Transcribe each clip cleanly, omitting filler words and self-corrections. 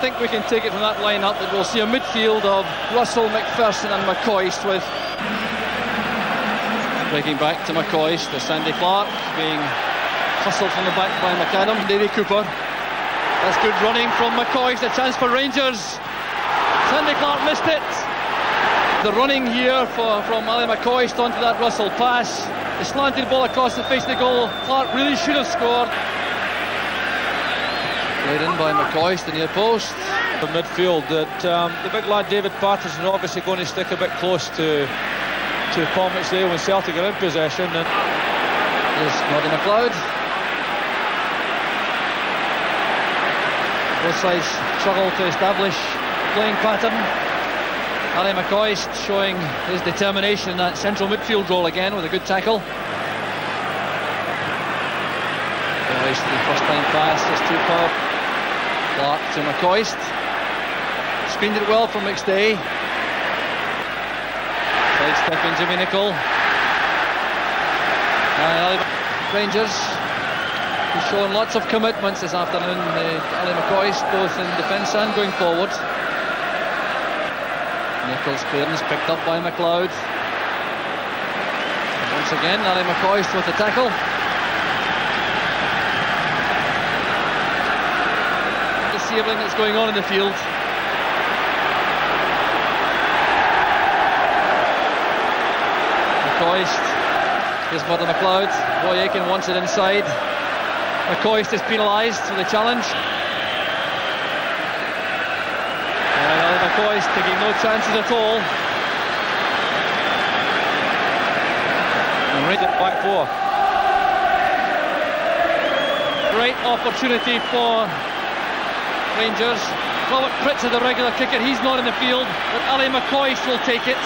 I think we can take it from that line-up that we'll see a midfield of Russell, McPherson and McCoist, with breaking back to McCoist, the Sandy Clark being hustled from the back by McAdam. Davy Cooper. That's good running from McCoist, a chance for Rangers. Sandy Clark missed it. The running here from Ali McCoist onto that Russell pass. The slanted ball across the face of the goal. Clark really should have scored. Played in by McCoist, the near post. The midfield, that the big lad David Patterson obviously going to stick a bit close to Paul McStay when Celtic are in possession. And there's Roddy McLeod. Both sides struggle to establish playing pattern. Ali McCoist showing his determination in that central midfield role again with a good tackle. McCoist, the first time pass, just too far. Clark to McCoist. Screened it well from McStay. Sidestepping Jimmy Nicholl. Rangers, who's shown lots of commitments this afternoon. Ali McCoist, both in defence and going forward. Nicholl's clearance picked up by McLeod. Once again, Ali McCoist with the tackle. To see everything that's going on in the field. McCoist. Here's Murdo McLeod. Roy Aitken wants it inside. McCoist is penalised with a challenge. McCoist taking no chances at all. And read it back four. Great opportunity for Rangers. Robert Pritz is the regular kicker, he's not in the field, but Ali McCoist will take it.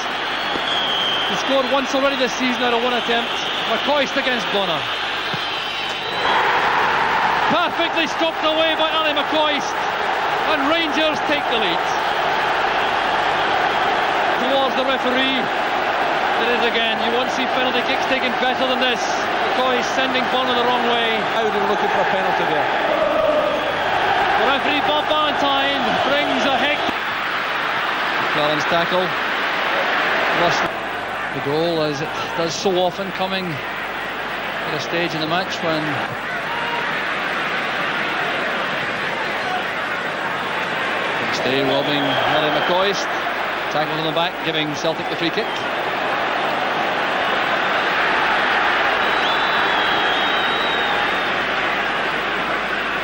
He scored once already this season out of one attempt. McCoist against Bonner. Perfectly stopped away by Ali McCoist, and Rangers take the lead. Towards the referee, it is again. You won't see penalty kicks taken better than this. McCoist sending Bonner the wrong way. How they're looking for a penalty there. The referee Bob Valentine brings a heck. Collins tackle. Russell. The goal, as it does so often, coming at a stage in the match when stay robbing Ali McCoist. Tackle on the back, giving Celtic the free kick.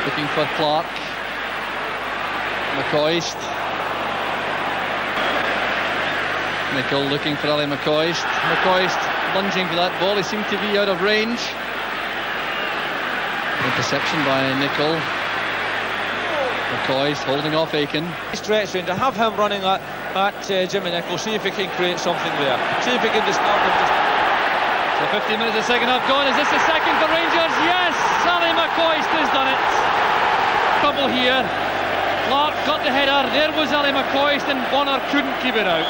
Looking for Clark. McCoist. Nicholl looking for Ali McCoist. McCoist lunging for that ball. He seemed to be out of range. Interception by Nicholl. McCoist holding off Aitken. Stretch range, to have him running at Jimmy Nicholl, see if he can create something there. See if he can disturb him. So 15 minutes of the second half gone. Is this the second for Rangers? Yes! Ali McCoist has done it. Trouble here. Clark got the header. There was Ali McCoist, and Bonner couldn't keep it out.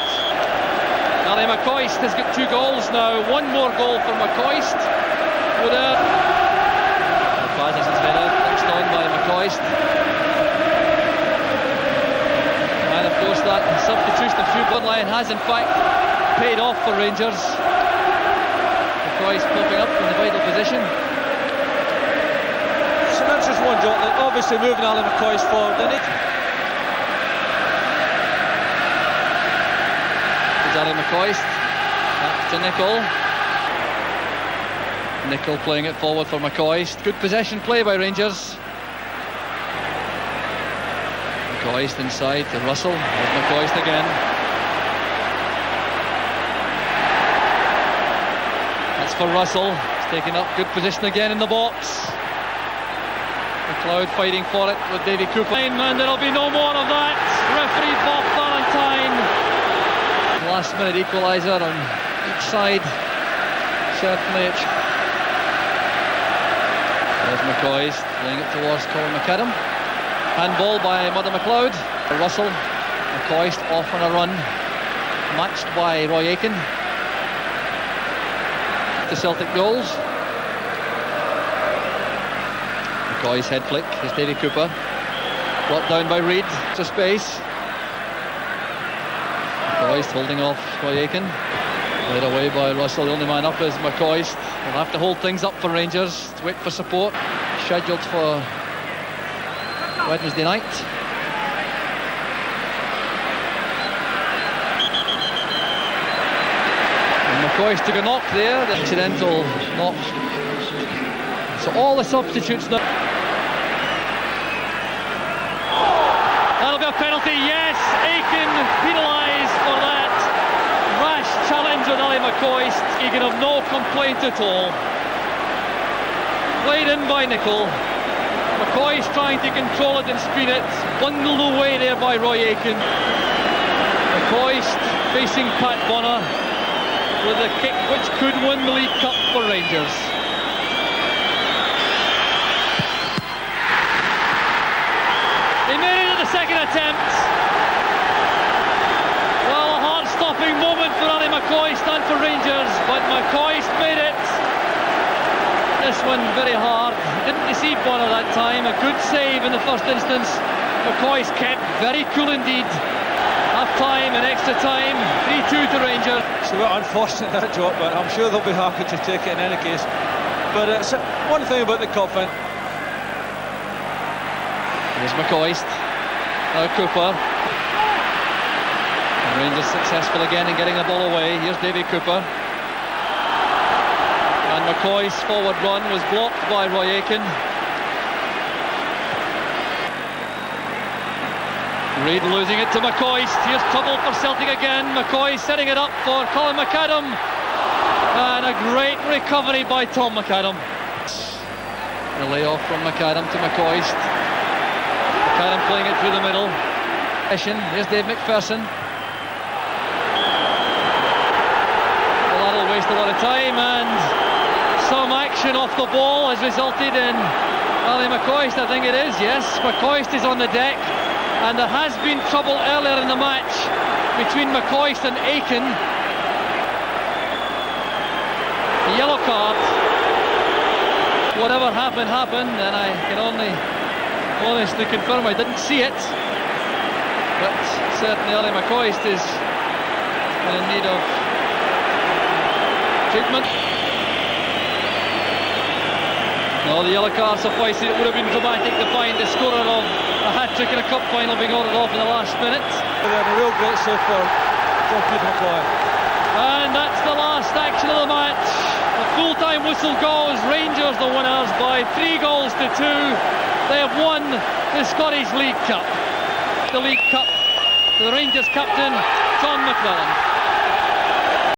Ali McCoist has got 2 goals now. One more goal for McCoist. Would Patterson's header touched on by McCoist. And of course that substitution of Hugh Bloodline has in fact paid off for Rangers. McCoist popping up in the vital position. It's an interesting one, John. Obviously moving Ali McCoist forward. Ali McCoist back to Nicholl. Nicholl playing it forward for McCoist. Good possession play by Rangers. McCoist inside to Russell. There's McCoist again. That's for Russell. He's taking up good position again in the box. McLeod fighting for it with Davy Cooper. And there'll be no more of that. Referee Bob Valentine. Last minute equaliser on each side. Certainly it's... There's McCoist playing it towards Colin McAdam. Handball by Murdo McLeod. Russell. McCoist off on a run. Matched by Roy Aitken. The Celtic goals. McCoy's head flick is Davy Cooper. Brought down by Reid to space. McCoist holding off by Aiken. Led away by Russell. The only man up is McCoist. They'll have to hold things up for Rangers to wait for support. Scheduled for Wednesday night. And McCoist took a knock there. The accidental knock. So all the substitutes now. That'll be a penalty, yes. Aiken penalised for that rash challenge on Ali McCoist. He can have no complaint at all. Played in by Nicol. McCoist trying to control it and spin it. Bundled away there by Roy Aiken. McCoist facing Pat Bonner with a kick which could win the League Cup for Rangers. He made it at the second attempt. Well, a heart-stopping moment for Ali McCoist and for Rangers, but McCoist made it. This one very hard. Didn't deceive Bonner that time. A good save in the first instance. McCoist kept very cool indeed. Half-time and extra time. 3-2 to Rangers. It's a bit unfortunate that drop, but I'm sure they'll be happy to take it in any case. But it's one thing about the cup fin. Here's McCoist. Now Cooper. And Rangers successful again in getting the ball away. Here's Davy Cooper. And McCoist's forward run was blocked by Roy Aiken. Reid losing it to McCoist. Here's trouble for Celtic again. McCoist setting it up for Colin McAdam. And a great recovery by Tom McAdam. The layoff from McAdam to McCoist. McAdam playing it through the middle. Here's Dave McPherson. Well, that'll waste a lot of time, and some action off the ball has resulted in Ali McCoist, I think it is, yes. McCoist is on the deck, and there has been trouble earlier in the match between McCoist and Aiken. A yellow card. Whatever happened, and I can only honestly confirm I didn't see it, but certainly Ali McCoist is in need of treatment. No, the yellow card suffices. It would have been dramatic to find the scorer of a hat-trick in a cup final being ordered off in the last minute. A real great save for Peter McCoy. And that's the last action of the match. The full-time whistle goes. Rangers the winners by 3-2. They have won the Scottish League Cup. The League Cup to the Rangers captain, John McClellan.